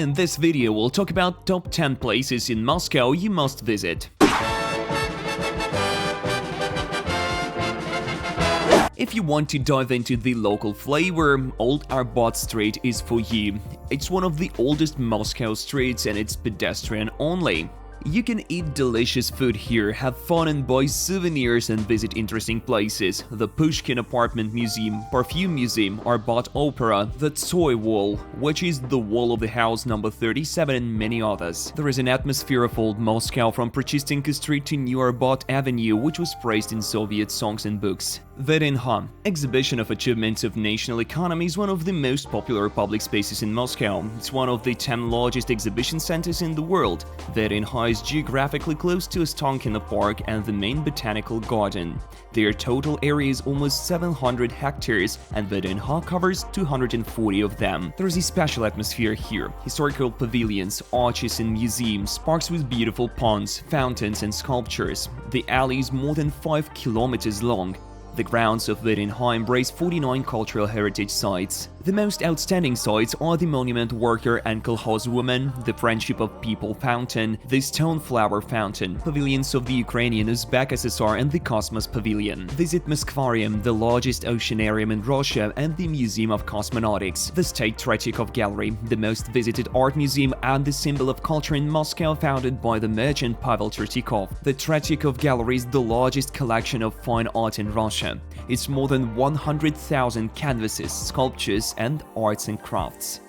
In this video, we'll talk about top 10 places in Moscow you must visit. If you want to dive into the local flavor, Old Arbat street is for you. It's one of the oldest Moscow streets and it's pedestrian only. You can eat delicious food here, have fun and buy souvenirs and visit interesting places. The Pushkin Apartment Museum, Perfume Museum, Arbat Opera, the Toy Wall, which is the wall of the house number 37 and many others. There is an atmosphere of old Moscow from Tretyakov Street to New Arbat Avenue, which was praised in Soviet songs and books. VDNH, Exhibition of Achievements of National Economy, is one of the most popular public spaces in Moscow. It's one of the 10 largest exhibition centers in the world. VDNH is geographically close to Ostankino Park and the main Botanical Garden. Their total area is almost 700 hectares and VDNH covers 240 of them. There is a special atmosphere here. Historical pavilions, arches and museums, parks with beautiful ponds, fountains and sculptures. The alley is more than 5 kilometers long. The grounds of VDNH embrace 49 cultural heritage sites. The most outstanding sites are the Monument Worker and Kolkhoz Woman, the Friendship of People Fountain, the Stone Flower Fountain, pavilions of the Ukrainian Uzbek SSR and the Cosmos Pavilion. Visit Moskvarium, the largest oceanarium in Russia, and the Museum of Cosmonautics, the State Tretyakov Gallery, the most visited art museum and the symbol of culture in Moscow, founded by the merchant Pavel Tretyakov. The Tretyakov Gallery is the largest collection of fine art in Russia. It's more than 100,000 canvases, sculptures, and arts and crafts.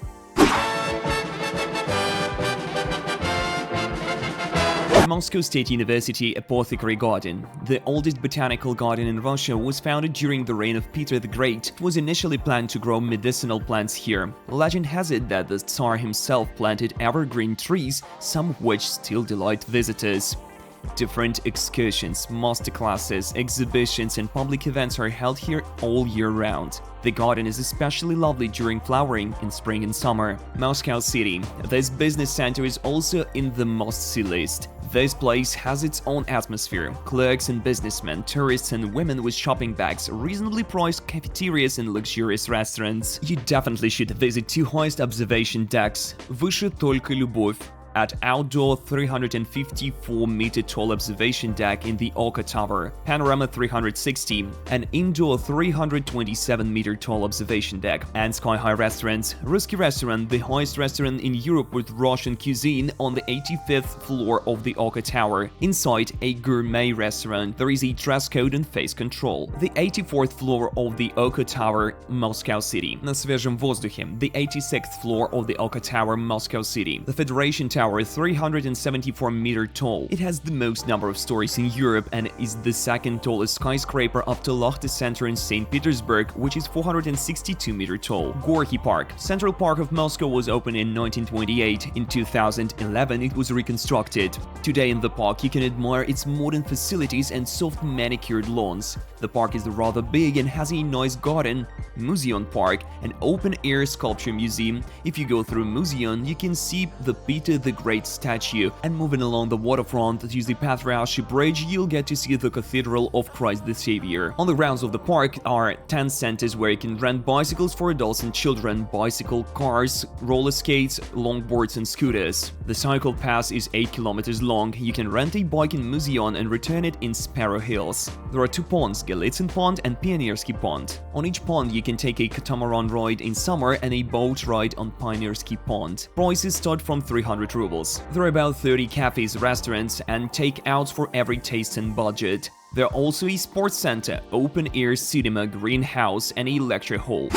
Moscow State University Apothecary Garden. The oldest botanical garden in Russia was founded during the reign of Peter the Great. It was initially planned to grow medicinal plants here. Legend has it that the Tsar himself planted evergreen trees, some of which still delight visitors. Different excursions, masterclasses, exhibitions and public events are held here all year round. The garden is especially lovely during flowering in spring and summer. Moscow City. This business center is also in the must-see list. This place has its own atmosphere. Clerks and businessmen, tourists and women with shopping bags, reasonably priced cafeterias and luxurious restaurants. You definitely should visit two highest observation decks. Выше только любовь at outdoor 354-meter tall observation deck in the Oka Tower, Panorama 360, an indoor 327-meter tall observation deck, and sky-high restaurants. Ruski Restaurant, the highest restaurant in Europe with Russian cuisine, on the 85th floor of the Oka Tower. Inside a gourmet restaurant, there is a dress code and face control. The 84th floor of the Oka Tower, Moscow City. На свежем воздухе, the 86th floor of the Oka Tower, Moscow City. The Federation Tower, 374-meter tall. It has the most number of stories in Europe and is the second tallest skyscraper after Lochte Center in St. Petersburg, which is 462-meter tall. Gorky Park. Central Park of Moscow was opened in 1928. In 2011, it was reconstructed. Today in the park, you can admire its modern facilities and soft manicured lawns. The park is rather big and has a nice garden. Museum Park, an open-air sculpture museum. If you go through Museum, you can see the Peter the Great statue, and moving along the waterfront to the Patriarchy Bridge, you'll get to see the Cathedral of Christ the Savior. On the grounds of the park are 10 centers where you can rent bicycles for adults and children, bicycle, cars, roller skates, longboards and scooters. The cycle pass is 8 kilometers long. You can rent a bike in Museum and return it in Sparrow Hills. There are two ponds, Galitsyn Pond and Pioneersky Pond. On each pond you can take a catamaran ride in summer and a boat ride on Pioneersky Pond. Prices start from 300 rubles. There are about 30 cafes, restaurants and takeouts for every taste and budget. There are also a sports center, open-air cinema, greenhouse and a lecture hall.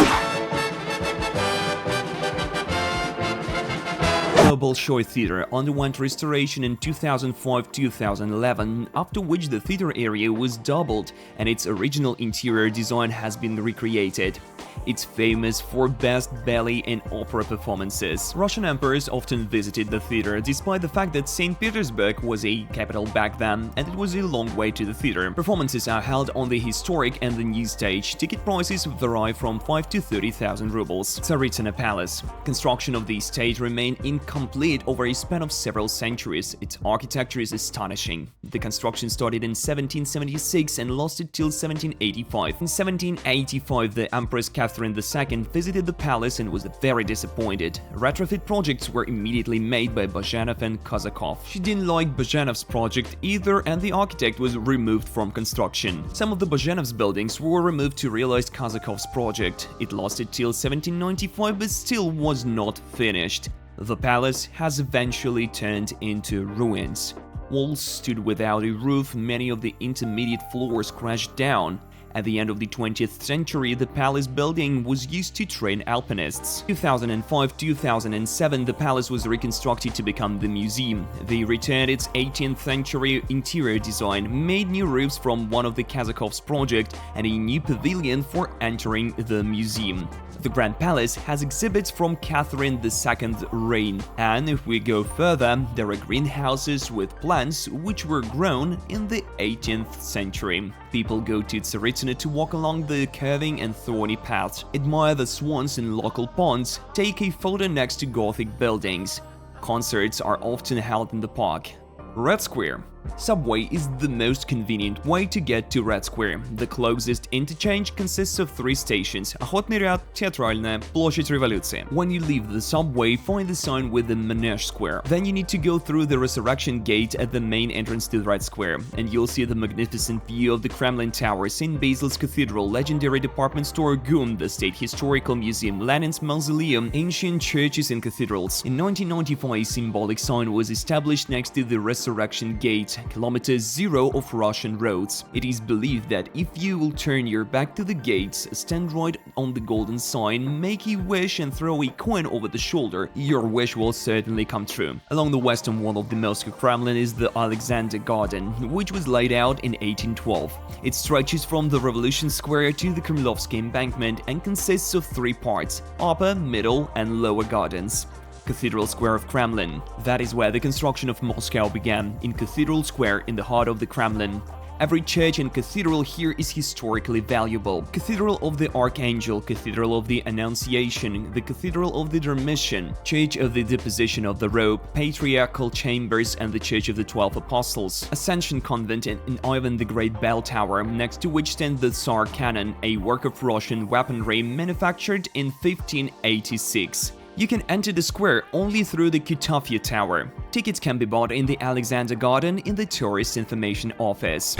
The Bolshoi Theater underwent restoration in 2005-2011, after which the theater area was doubled and its original interior design has been recreated. It's famous for best ballet and opera performances. Russian emperors often visited the theater, despite the fact that St. Petersburg was a capital back then and it was a long way to the theater. Performances are held on the historic and the new stage. Ticket prices vary from 5 to 30,000 rubles. Tsaritsyno Palace. Construction of the stage remained incomplete over a span of several centuries. Its architecture is astonishing. The construction started in 1776 and lasted till 1785. In 1785, the Empress Catherine II visited the palace and was very disappointed. Retrofit projects were immediately made by Bazhanov and Kazakov. She didn't like Bazhanov's project either, and the architect was removed from construction. Some of the Bazhanov's buildings were removed to realize Kazakov's project. It lasted till 1795 but still was not finished. The palace has eventually turned into ruins. Walls stood without a roof, many of the intermediate floors crashed down. At the end of the 20th century, the palace building was used to train alpinists. 2005-2007, the palace was reconstructed to become the museum. They returned its 18th century interior design, made new roofs from one of the Kazakov's project, and a new pavilion for entering the museum. The Grand Palace has exhibits from Catherine II's reign, and if we go further, there are greenhouses with plants which were grown in the 18th century. People go to Tsaritsyno to walk along the curving and thorny paths, admire the swans in local ponds, take a photo next to Gothic buildings. Concerts are often held in the park. Red Square. Subway is the most convenient way to get to Red Square. The closest interchange consists of 3 stations: Охотный ряд, Театральная, Площадь Революции. When you leave the subway, find the sign with the Manege Square. Then you need to go through the Resurrection Gate at the main entrance to Red Square, and you'll see the magnificent view of the Kremlin Tower, St. Basil's Cathedral, legendary department store GUM, the State Historical Museum, Lenin's Mausoleum, ancient churches and cathedrals. In 1995, a symbolic sign was established next to the Resurrection Gate, kilometer 0 of Russian roads. It is believed that if you will turn your back to the gates, stand right on the golden sign, make a wish and throw a coin over the shoulder, your wish will certainly come true. Along the western wall of the Moscow Kremlin is the Alexander Garden, which was laid out in 1812. It stretches from the Revolution Square to the Kremlovsky Embankment and consists of 3 parts: upper, middle, and lower gardens. Cathedral Square of Kremlin. That is where the construction of Moscow began, in Cathedral Square in the heart of the Kremlin. Every church and cathedral here is historically valuable. Cathedral of the Archangel, Cathedral of the Annunciation, the Cathedral of the Dormition, Church of the Deposition of the Robe, Patriarchal Chambers, and the Church of the 12 Apostles, Ascension Convent, and Ivan the Great Bell Tower, next to which stands the Tsar Cannon, a work of Russian weaponry manufactured in 1586. You can enter the square only through the Kutafya Tower. Tickets can be bought in the Alexander Garden in the Tourist Information Office.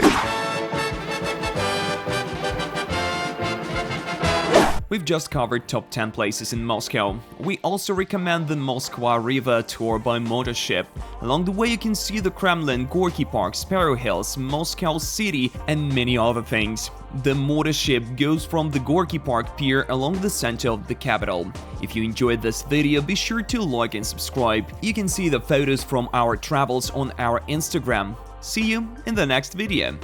We've just covered top 10 places in Moscow. We also recommend the Moskva River tour by motorship. Along the way you can see the Kremlin, Gorky Park, Sparrow Hills, Moscow City, and many other things. The motorship goes from the Gorky Park pier along the center of the capital. If you enjoyed this video, be sure to like and subscribe. You can see the photos from our travels on our Instagram. See you in the next video.